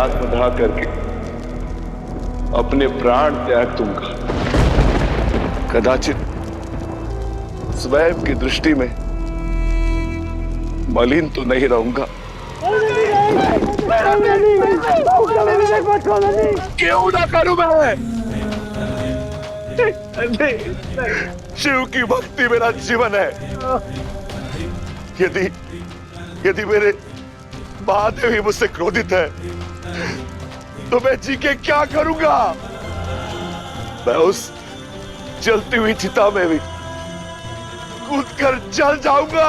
आत्मदाह करके अपने प्राण त्याग दूंगा। कदाचित स्वयं की दृष्टि में मलिन तो नहीं रहूंगा। क्यों ना करूं मैं? शिव की भक्ति मेरा जीवन है। यदि मेरे महादेव ही मुझसे क्रोधित है तो मैं जी के क्या करूंगा? मैं उस जलती हुई चिता में भी कूदकर जल जाऊंगा।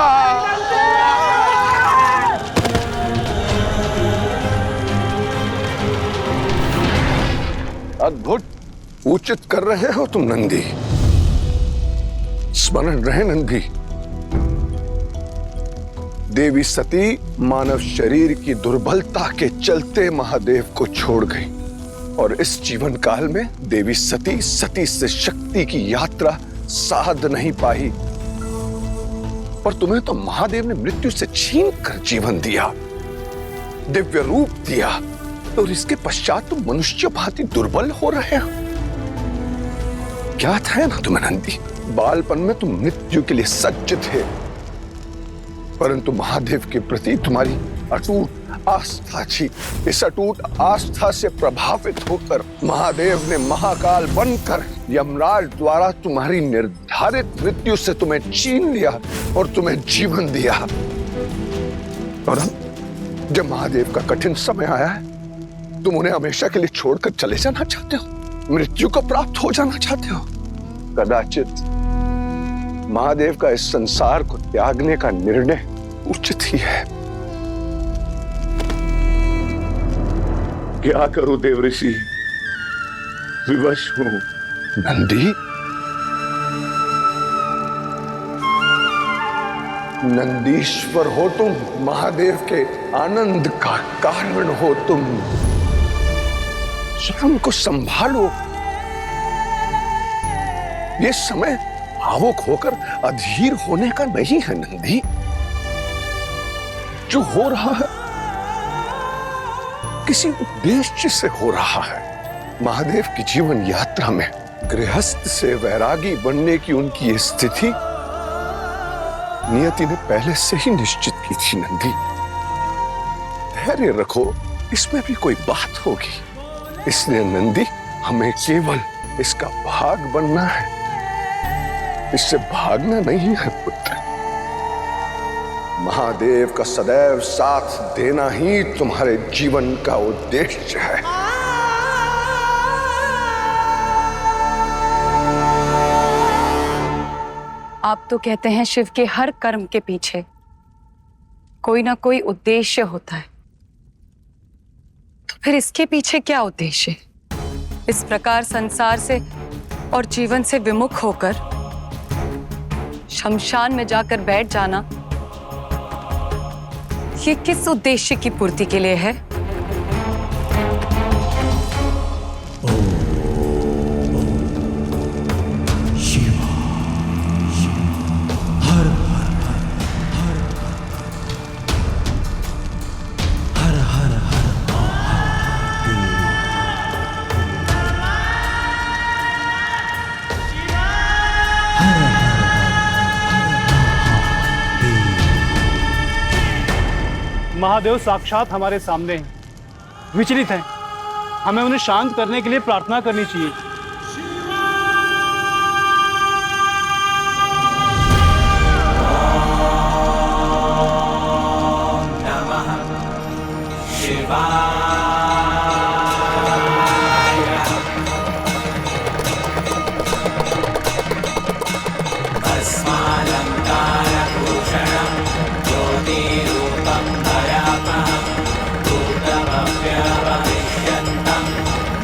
अद्भुत उचित कर रहे हो तुम नंदी। स्मरण रहे नंदी, देवी सती मानव शरीर की दुर्बलता के चलते महादेव को छोड़ गई और इस जीवन काल में देवी सती से शक्ति की यात्रा साध नहीं पाई। पर तुम्हें तो महादेव ने मृत्यु से छीन कर जीवन दिया, दिव्य रूप दिया, और इसके पश्चात तुम मनुष्य भांति दुर्बल हो रहे हो। क्या था ना तुम्हें नंदी, बालपन में तुम मृत्यु के लिए सज्ज थे, परंतु महादेव के प्रति तुम्हारी अटूट आस्था थी। इस अटूट आस्था से प्रभावित होकर महादेव ने महाकाल बनकर यमराज द्वारा तुम्हारी निर्धारित मृत्यु से तुम्हें छीन लिया और तुम्हें जीवन दिया। और जब महादेव का कठिन समय आया है, तुम उन्हें हमेशा के लिए छोड़कर चले जाना चाहते हो, मृत्यु को प्राप्त हो जाना चाहते हो। कदाचित महादेव का इस संसार को त्यागने का निर्णय उचित ही है। क्या करूं देव ऋषि, विवश हूं। नंदी, नंदीश्वर हो तुम, महादेव के आनंद का कारण हो तुम। स्वयं को संभालो। ये समय भावुक होकर अधीर होने का नहीं है नंदी। जो हो रहा है किसी उद्देश्य से हो रहा है। महादेव की जीवन यात्रा में गृहस्थ से वैरागी बनने की उनकी ये स्थिति नियति ने पहले से ही निश्चित की थी नंदी। धैर्य रखो, इसमें भी कोई बात होगी। इसलिए नंदी, हमें केवल इसका भाग बनना है, इससे भागना नहीं है पुत्र। महादेव का सदैव साथ देना ही तुम्हारे जीवन का उद्देश्य है। आप तो कहते हैं शिव के हर कर्म के पीछे कोई ना कोई उद्देश्य होता है, तो फिर इसके पीछे क्या उद्देश्य है? इस प्रकार संसार से और जीवन से विमुख होकर शमशान में जाकर बैठ जाना, ये किस उद्देश्य की पूर्ति के लिए है? महादेव साक्षात हमारे सामने हैं, विचलित हैं। हमें उन्हें शांत करने के लिए प्रार्थना करनी चाहिए।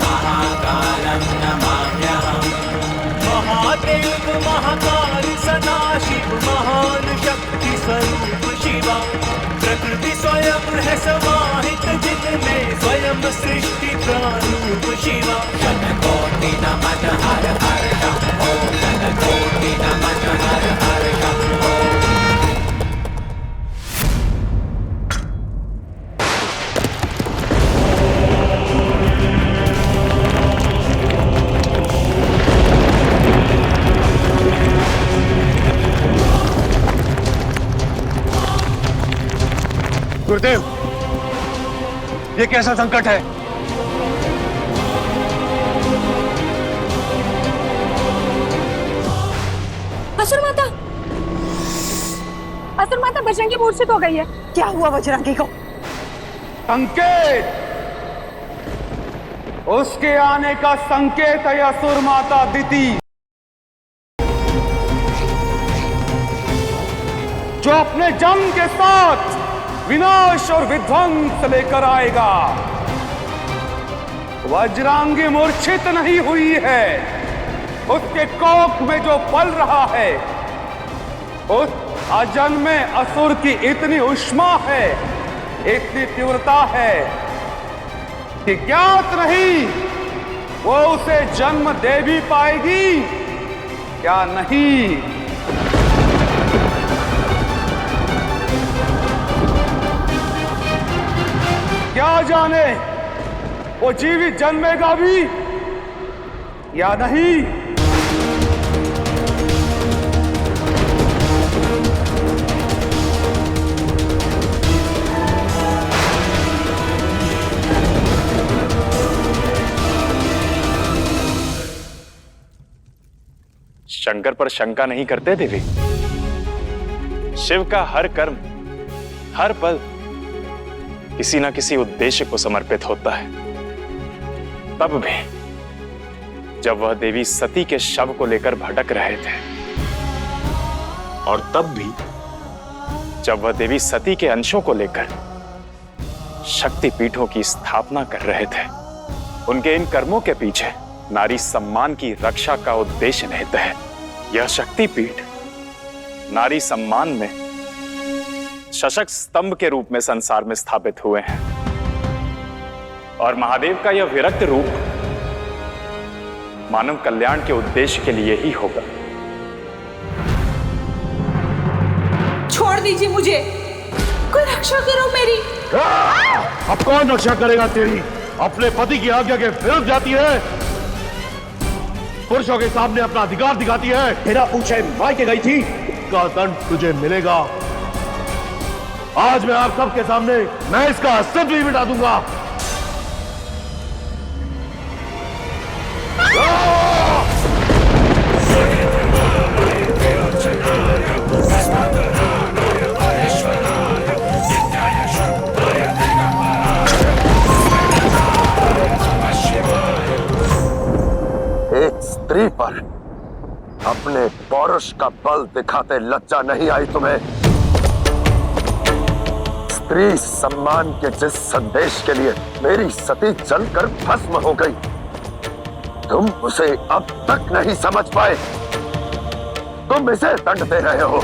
महाकालं नमः। गुरुदेव, ये कैसा संकट है? असुर माता, असुर माता बजरंगी मूर्छित हो गई है। क्या हुआ बजरंगी को? संकेत, उसके आने का संकेत है असुर माता दिति, जो अपने जम के साथ विनाश और विध्वंस लेकर आएगा। वज्रांगी मूर्छित नहीं हुई है, उसके कोख में जो पल रहा है, उस अजन्मे असुर की इतनी उष्मा है, इतनी तीव्रता है कि ज्ञात नहीं वो उसे जन्म दे भी पाएगी या नहीं। क्या जाने वो जीवित जन्मेगा भी या नहीं। शंकर पर शंका नहीं करते देवी। शिव का हर कर्म, हर पल किसी ना किसी उद्देश्य को समर्पित होता है। तब भी जब वह देवी सती के शव को लेकर भटक रहे थे, और तब भी जब वह देवी सती के अंशों को लेकर शक्तिपीठों की स्थापना कर रहे थे, उनके इन कर्मों के पीछे नारी सम्मान की रक्षा का उद्देश्य निहित है। यह शक्तिपीठ नारी सम्मान में सशक्त स्तंभ के रूप में संसार में स्थापित हुए हैं, और महादेव का यह विरक्त रूप मानव कल्याण के उद्देश्य के लिए ही होगा। छोड़ दीजिए मुझे, कोई रक्षा करो मेरी। अब कौन रक्षा करेगा तेरी? अपने पति की आज्ञा के विरुद्ध जाती है, पुरुषों के सामने अपना अधिकार दिखाती है। तेरा पूछे मायके गई थी, उसका दंड तुझे मिलेगा। आज मैं आप सबके सामने मैं इसका अस्तित्व भी मिटा दूंगा। एक स्त्री पर अपने पौरुष का बल दिखाते लज्जा नहीं आई तुम्हें? स्त्री सम्मान के जिस संदेश के लिए मेरी सती जलकर भस्म हो गई, तुम उसे अब तक नहीं समझ पाए। तुम इसे दंड दे रहे हो।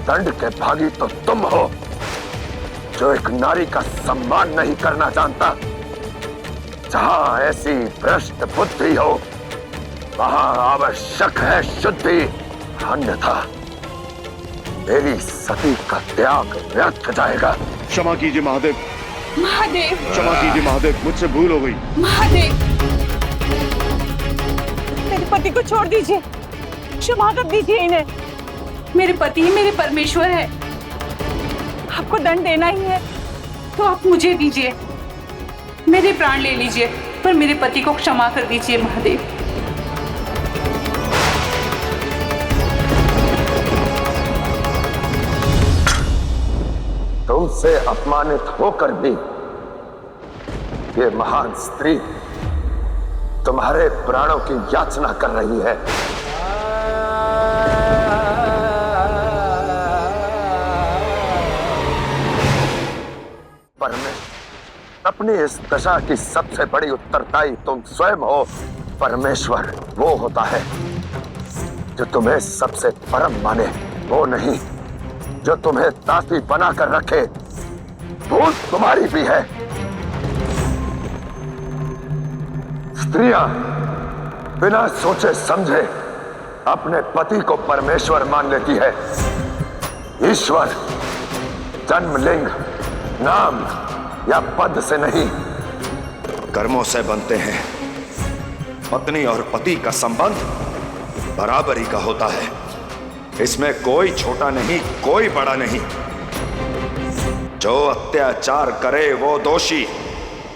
दंड के भागी तो तुम हो, जो एक नारी का सम्मान नहीं करना जानता। जहां ऐसी भ्रष्ट बुद्धि हो, वहां आवश्यक है शुद्धि, अन्यथा मेरी सती का त्याग व्यर्थ जाएगा। क्षमा कीजिए महादेव। महादेव, क्षमा कीजिए महादेव, मुझसे भूल हो गई। महादेव, मेरे पति को छोड़ दीजिए, क्षमा कर दीजिए इन्हें। मेरे पति ही मेरे परमेश्वर है। आपको दंड देना ही है तो आप मुझे दीजिए, मेरे प्राण ले लीजिए, पर मेरे पति को क्षमा कर दीजिए महादेव। तुमसे अपमानित होकर भी ये महान स्त्री तुम्हारे प्राणों की याचना कर रही है। परमेश्वर, अपनी इस दशा की सबसे बड़ी उत्तरदायी तुम स्वयं हो। परमेश्वर वो होता है जो तुम्हें सबसे परम माने, वो नहीं जो तुम्हें दासी बनाकर रखे। भूल तुम्हारी भी है। स्त्रियां बिना सोचे समझे अपने पति को परमेश्वर मान लेती है। ईश्वर जन्म, लिंग, नाम या पद से नहीं, कर्मों से बनते हैं। पत्नी और पति का संबंध बराबरी का होता है। इसमें कोई छोटा नहीं, कोई बड़ा नहीं। जो अत्याचार करे वो दोषी,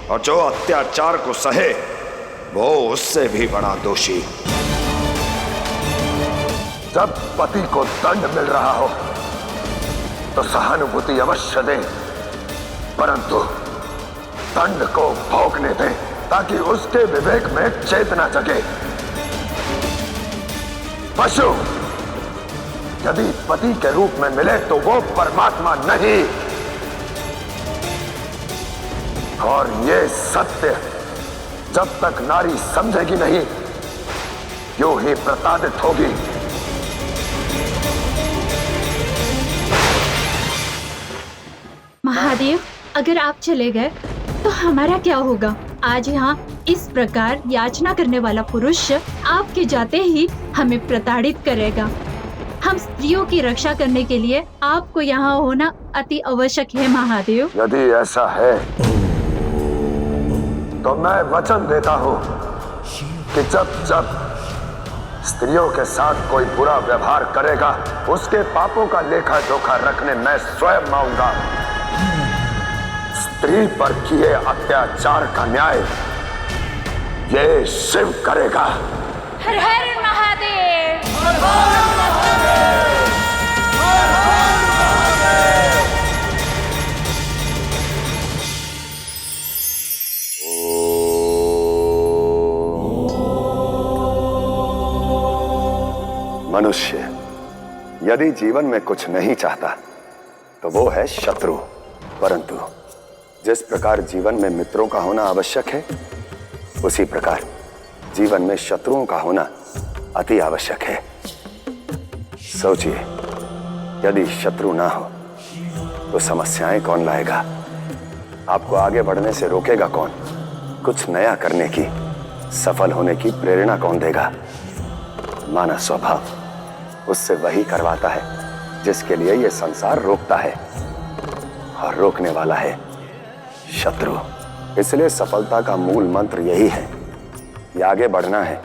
और जो अत्याचार को सहे वो उससे भी बड़ा दोषी। जब पति को दंड मिल रहा हो तो सहानुभूति अवश्य दें, परंतु दंड को भोगने दें ताकि उसके विवेक में चेतना जगे। पशु यदि पति के रूप में मिले तो वो परमात्मा नहीं, और ये सत्य जब तक नारी समझेगी नहीं यूं ही प्रताड़ित होगी। महादेव, अगर आप चले गए तो हमारा क्या होगा? आज यहाँ इस प्रकार याचना करने वाला पुरुष आपके जाते ही हमें प्रताड़ित करेगा। हम स्त्रियों की रक्षा करने के लिए आपको यहाँ होना अति आवश्यक है महादेव। यदि ऐसा है तो मैं वचन देता हूँ कि जब जब स्त्रियों के साथ कोई बुरा व्यवहार करेगा उसके पापों का लेखा जोखा रखने मैं स्वयं आऊंगा। स्त्री पर किए अत्याचार का न्याय ये शिव करेगा। हर हर महादेव। मनुष्य यदि जीवन में कुछ नहीं चाहता तो वो है शत्रु, परंतु जिस प्रकार जीवन में मित्रों का होना आवश्यक है उसी प्रकार जीवन में शत्रुओं का होना अति आवश्यक है। सोचिए, यदि शत्रु ना हो तो समस्याएं कौन लाएगा? आपको आगे बढ़ने से रोकेगा कौन? कुछ नया करने की, सफल होने की प्रेरणा कौन देगा? मानव स्वभाव उससे वही करवाता है जिसके लिए यह संसार रोकता है, और रोकने वाला है शत्रु। इसलिए सफलता का मूल मंत्र यही है कि आगे बढ़ना है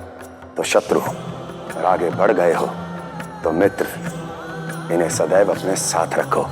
तो शत्रु, और आगे बढ़ गए हो तो मित्र, इन्हें सदैव अपने साथ रखो।